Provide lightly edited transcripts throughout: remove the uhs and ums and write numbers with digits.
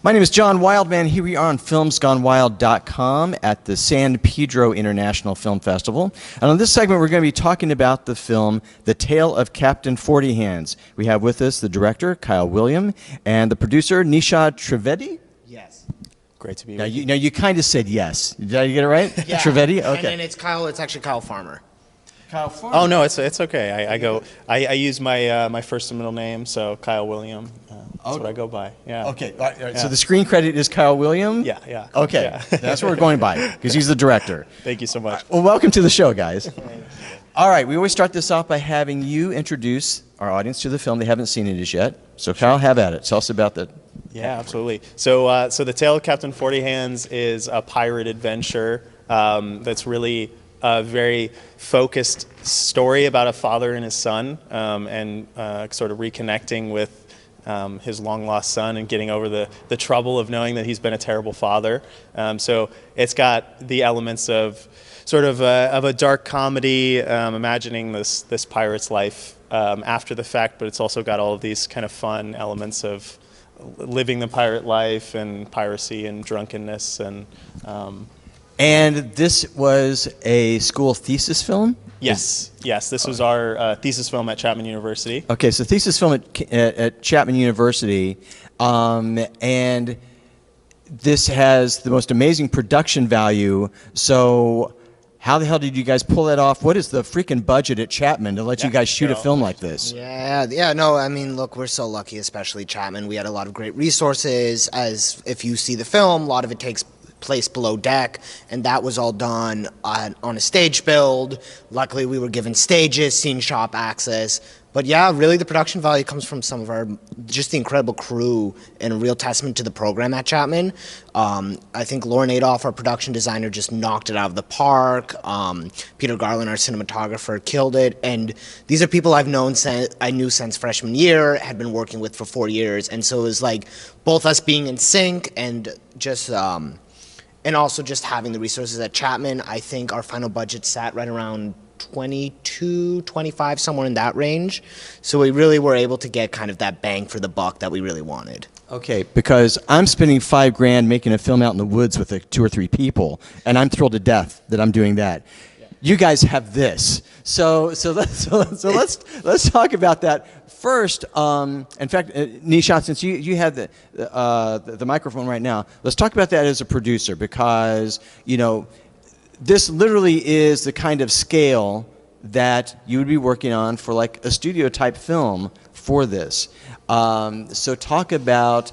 My name is John Wildman. Here we are on filmsgonewild.com at the San Pedro International Film Festival. And on this segment, we're going to be talking about the film, The Tale of Captain FortyHands. We have with us the director, Kyle William, and the producer, Nishaad Trivedi. Yes. Great to be Now, with you. you kind of said yes. Did I get it right? Yeah. Trivedi? Okay. And then it's Kyle. It's actually Kyle Farmer. Kyle Farmer. Oh no, it's okay. I use my my first and middle name, so Kyle William. That's what I go by. Yeah. Okay. All right. So the screen credit is Kyle William? Yeah. Okay. Yeah. That's what we're going by, because he's the director. Thank you so much. Well, welcome to the show, guys. All right, we always start this off by having you introduce our audience to the film. They haven't seen it as yet. So, Kyle, have at it. Tell us about that. Yeah, absolutely. So, The Tale of Captain FortyHands is a pirate adventure that's really a very focused story about a father and his son, and sort of reconnecting with his long-lost son and getting over the trouble of knowing that he's been a terrible father. So it's got the elements of sort of a dark comedy, imagining this pirate's life after the fact, but it's also got all of these kind of fun elements of living the pirate life and piracy and drunkenness. And this was a school thesis film? Yes. This was our thesis film at Chapman University. Okay, so thesis film at Chapman University, and this has the most amazing production value. So how the hell did you guys pull that off? What is the freaking budget at Chapman to let you guys shoot a film like this? Yeah. No, I mean, look, we're so lucky, especially Chapman. We had a lot of great resources. As if you see the film, a lot of it takes place below deck, and that was all done on a stage build. Luckily, we were given stages, scene shop access. But yeah, really the production value comes from some of just the incredible crew, and a real testament to the program at Chapman. I think Lauren Adolph, our production designer, just knocked it out of the park. Peter Garland, our cinematographer, killed it. And these are people I knew since freshman year, had been working with for 4 years. And so it was like both us being in sync and just and also just having the resources at Chapman. I think our final budget sat right around 22, 25, somewhere in that range. So we really were able to get kind of that bang for the buck that we really wanted. Okay, because I'm spending $5,000 making a film out in the woods with 2 or 3 people, and I'm thrilled to death that I'm doing that. Yeah. You guys have this, so let's talk about that first. In fact, Nishaad, since you have the microphone right now, let's talk about that as a producer, because this literally is the kind of scale that you would be working on for like a studio type film for this. So talk about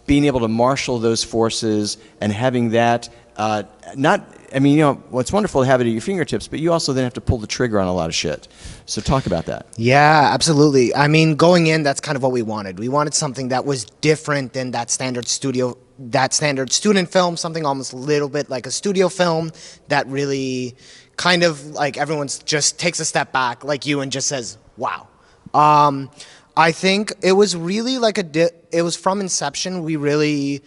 being able to marshal those forces and having that it's wonderful to have it at your fingertips, but you also then have to pull the trigger on a lot of shit. So talk about that. Yeah, absolutely. I mean, going in, that's kind of what we wanted. We wanted something that was different than that standard student film, something almost a little bit like a studio film that really kind of like everyone's just takes a step back like you and just says, wow. I think it was really like it was from inception. We really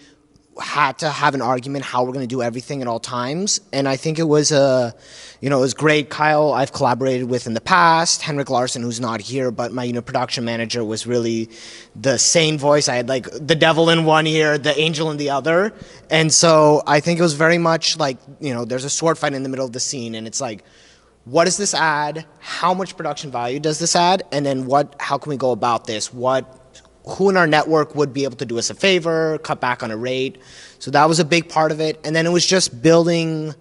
had to have an argument how we're going to do everything at all times, and I think it was it was great. Kyle, I've collaborated with in the past. Henrik Larsson, who's not here, but my production manager, was really the sane voice. I had like the devil in one ear, the angel in the other, and so I think it was very much like there's a sword fight in the middle of the scene, and it's like, what does this add? How much production value does this add? And then how can we go about this? Who in our network would be able to do us a favor, cut back on a rate? So that was a big part of it. And then it was just building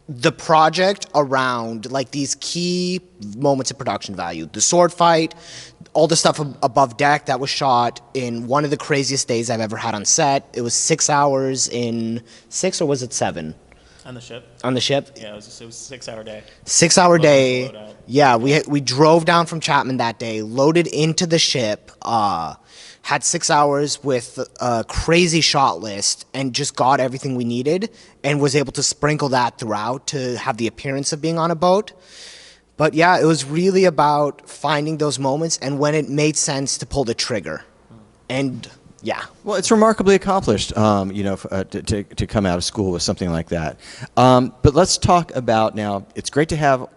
the project around like these key moments of production value. The sword fight, all the stuff above deck that was shot in one of the craziest days I've ever had on set. It was 6 hours in 6, or was it 7? On the ship. On the ship? Yeah, it was a 6-hour day. 6-hour day. Yeah, we drove down from Chapman that day, loaded into the ship, had 6 hours with a crazy shot list, and just got everything we needed, and was able to sprinkle that throughout to have the appearance of being on a boat. But yeah, it was really about finding those moments and when it made sense to pull the trigger. And yeah. Well, it's remarkably accomplished, to come out of school with something like that. But let's talk about now. It's great to have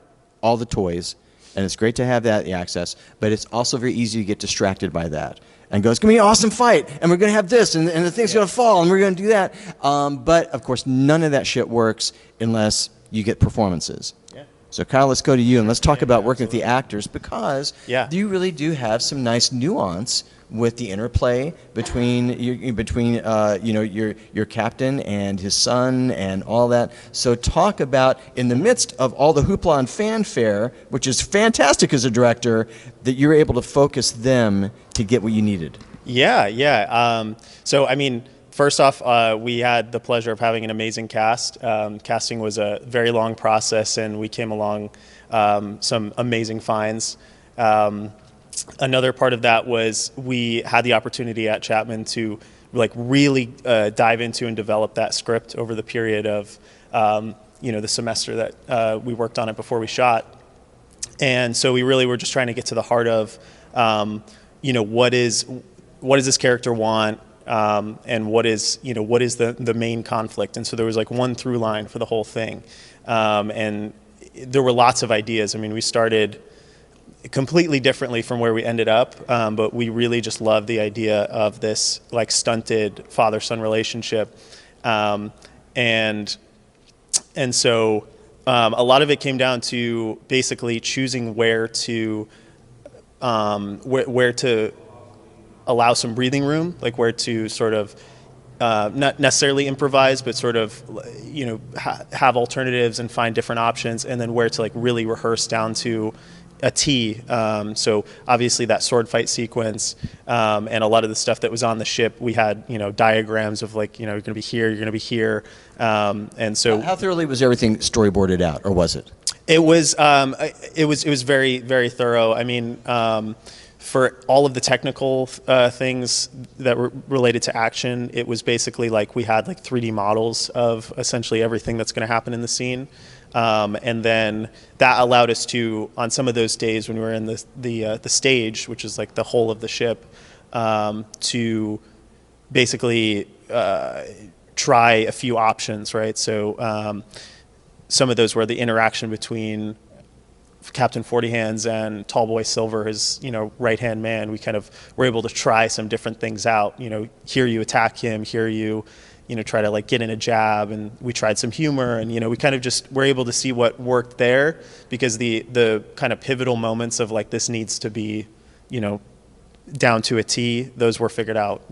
all the toys and it's great to have that access, but it's also very easy to get distracted by that. And go, it's going to be an awesome fight, and we're going to have this, and the thing's going to fall, and we're going to do that. But, of course, none of that shit works unless you get performances. Yeah. So, Kyle, let's go to you, and let's talk about working with the actors, because you really do have some nice nuance with the interplay between your captain and his son and all that. So talk about, in the midst of all the hoopla and fanfare, which is fantastic as a director, that you're able to focus them to get what you needed. Yeah. So, I mean, first off, we had the pleasure of having an amazing cast. Casting was a very long process, and we came along some amazing finds. Another part of that was we had the opportunity at Chapman to really dive into and develop that script over the period of the semester that we worked on it before we shot. And so we really were just trying to get to the heart of what does this character want, and what is the main conflict. And so there was one through line for the whole thing, and there were lots of ideas. I mean, we started completely differently from where we ended up, but we really just loved the idea of this stunted father-son relationship, and so a lot of it came down to basically choosing where to allow some breathing room, where to sort of not necessarily improvise, but sort of have alternatives and find different options, and then where to really rehearse down to a T. So obviously that sword fight sequence, and a lot of the stuff that was on the ship, we had diagrams of you're going to be here, you're going to be here, and so how thoroughly was everything storyboarded out, or was it? It was very, very thorough. I mean, for all of the technical things that were related to action, it was basically we had 3D models of essentially everything that's going to happen in the scene. And then that allowed us to, on some of those days when we were in the stage, which is the whole of the ship, to basically try a few options, right? So some of those were the interaction between Captain FortyHands and Tallboy Silver, his right-hand man. We kind of were able to try some different things out. Here you attack him, here you try to get in a jab, and we tried some humor, and we kind of just were able to see what worked there, because the kind of pivotal moments of this needs to be down to a T, those were figured out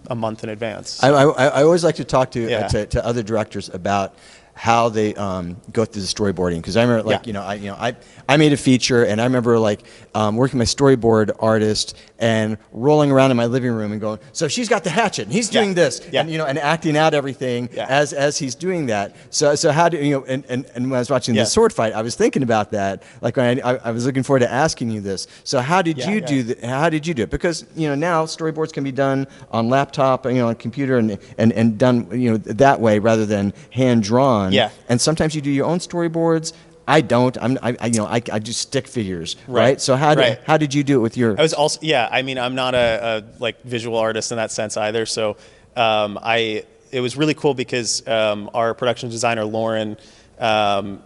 a month in advance. I always like to talk to other directors about how they go through the storyboarding, because I remember I made a feature, and I remember working with my storyboard artist and rolling around in my living room and going, so she's got the hatchet and he's doing this, and and acting out everything as he's doing that. So how do and when I was watching the sword fight, I was thinking about that. When I was looking forward to asking you this. So how did you do how did you do it? Because now storyboards can be done on laptop, on computer, and done that way rather than hand drawn. Yeah. And sometimes you do your own storyboards. I don't. I do stick figures, right? So how did you do it with your? I was also I mean, I'm not a visual artist in that sense either. So it was really cool because our production designer Lauren,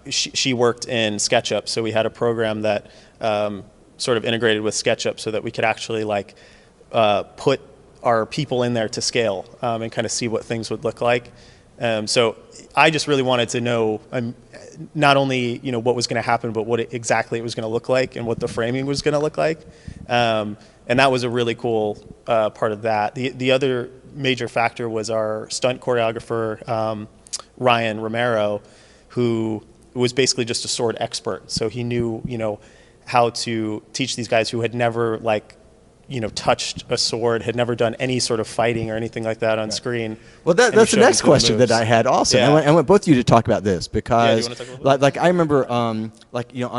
she worked in SketchUp, so we had a program that sort of integrated with SketchUp so that we could actually put our people in there to scale and kind of see what things would look like. So I just really wanted to know not only what was going to happen, but what exactly it was going to look like and what the framing was going to look like, and that was a really cool part of that. The other major factor was our stunt choreographer Ryan Romero, who was basically just a sword expert. So he knew how to teach these guys who had never touched a sword, had never done any sort of fighting or anything like that on scrine. Well, that's the next question that I had also. Yeah. I want both of you to talk about this, because do you wanna talk about it? I remember on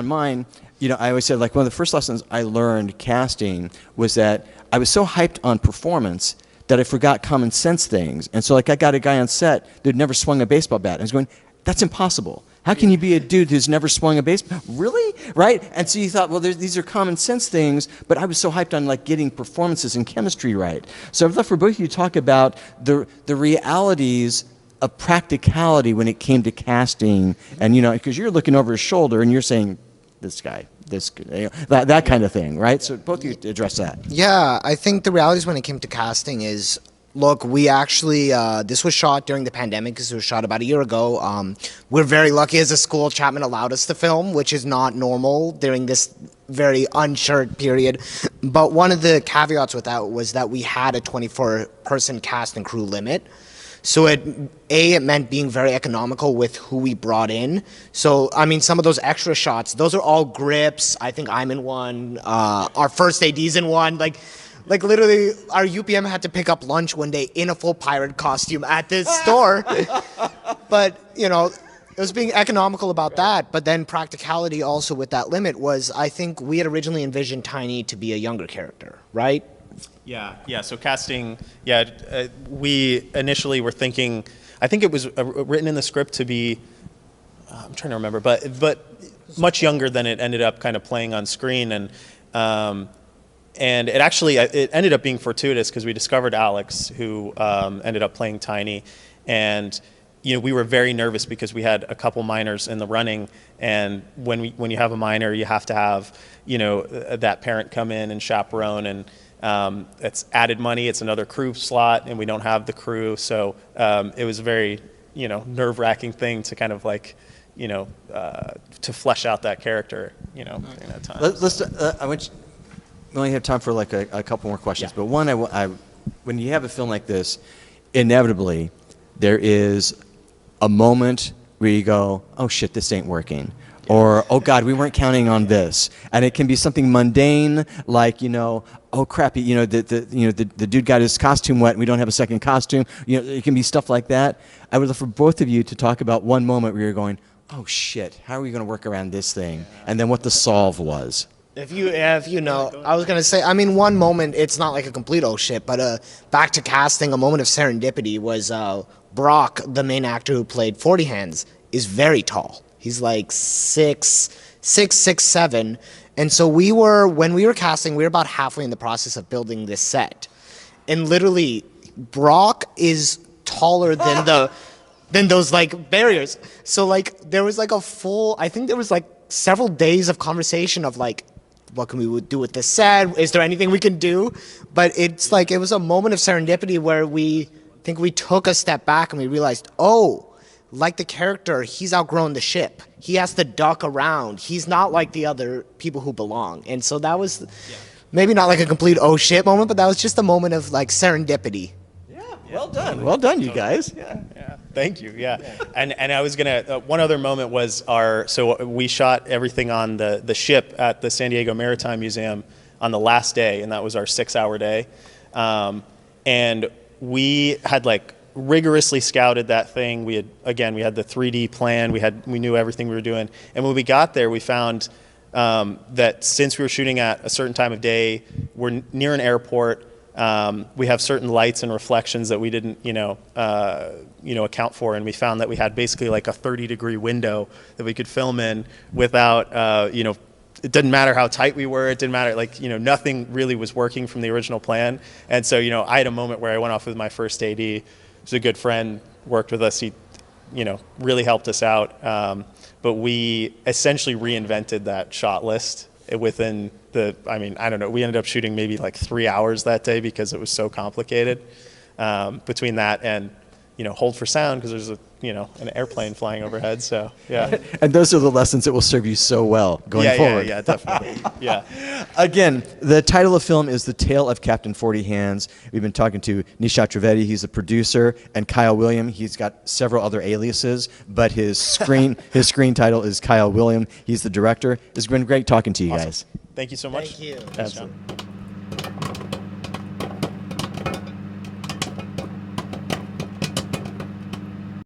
mine, I always said one of the first lessons I learned casting was that I was so hyped on performance that I forgot common sense things. And so I got a guy on set that had never swung a baseball bat. I was going, that's impossible. How can you be a dude who's never swung a baseball? Really? Right? And so you thought, well, these are common sense things, but I was so hyped on getting performances and chemistry right. So I'd love for both of you to talk about the realities of practicality when it came to casting, and because you're looking over his shoulder and you're saying, this guy, that kind of thing, right? So both of you address that. Yeah, I think the realities when it came to casting is, look, we actually, this was shot during the pandemic, because it was shot about a year ago. We're very lucky as a school, Chapman allowed us to film, which is not normal during this very unsure period. But one of the caveats with that was that we had a 24-person cast and crew limit. So it meant being very economical with who we brought in. So, I mean, some of those extra shots, those are all grips. I think I'm in one. Our first AD's in one. Like literally, our UPM had to pick up lunch one day in a full pirate costume at this store. But, you know, it was being economical about that. But then practicality also with that limit was, I think we had originally envisioned Tiny to be a younger character, right? Yeah. So casting, we initially were thinking, I think it was written in the script to be, I'm trying to remember, but much younger than it ended up kind of playing on screen, and it ended up being fortuitous because we discovered Alex, who ended up playing Tiny, and you know, we were very nervous because we had a couple minors in the running, and when you have a minor, you have to have, you know, that parent come in and chaperone, and it's added money. It's another crew slot, and we don't have the crew, so it was a very, you know, nerve-wracking thing to kind of like, you know, to flesh out that character, you know, during that time. We only have time for like a couple more questions, but one, when you have a film like this, inevitably there is a moment where you go, oh shit, this ain't working. Or, oh God, we weren't counting on this. And it can be something mundane, like, you know, oh crap, you know, the dude got his costume wet and we don't have a second costume. You know, it can be stuff like that. I would love for both of you to talk about one moment where you're going, oh shit, how are we going to work around this thing? And then what the solve was. If you know, I was gonna say, I mean, one moment, it's not like a complete oh shit, but back to casting, a moment of serendipity was Brock, the main actor who played 40Hands, is very tall. He's like 6'7", and so when we were casting, we were about halfway in the process of building this set, and literally, Brock is taller than those like barriers. So like there was like I think there was like several days of conversation of like, what can we do with this set? Is there anything we can do? But it's like, it was a moment of serendipity where we took a step back and we realized, oh, like the character, he's outgrown the ship. He has to duck around. He's not like the other people who belong. And so that was maybe not like a complete oh shit moment, but that was just a moment of like serendipity. Yeah, well done. Well done, you guys. Yeah. Thank you. Yeah. And I was gonna, one other moment was so we shot everything on the ship at the San Diego Maritime Museum on the last day, and that was our 6-hour day. And we had like rigorously scouted that thing. We had the 3D plan. We knew everything we were doing. And when we got there, we found that since we were shooting at a certain time of day, we're near an airport. We have certain lights and reflections that we didn't, account for, and we found that we had basically like a 30-degree window that we could film in without, it didn't matter how tight we were. It didn't matter, nothing really was working from the original plan. And so, I had a moment where I went off with my first AD. He was a good friend, worked with us. He, really helped us out. But we essentially reinvented that shot list within I don't know, we ended up shooting maybe like 3 hours that day because it was so complicated. Between that and, hold for sound, because there's an airplane flying overhead. So, yeah. And those are the lessons that will serve you so well going forward. Yeah, definitely. Yeah. Again, the title of the film is The Tale of Captain 40Hands. We've been talking to Nishaad Trivedi. He's the producer, and Kyle William. He's got several other aliases, but his screen title is Kyle William. He's the director. It's been great talking to you guys. Thank you so much. Thank you. Thanks, John.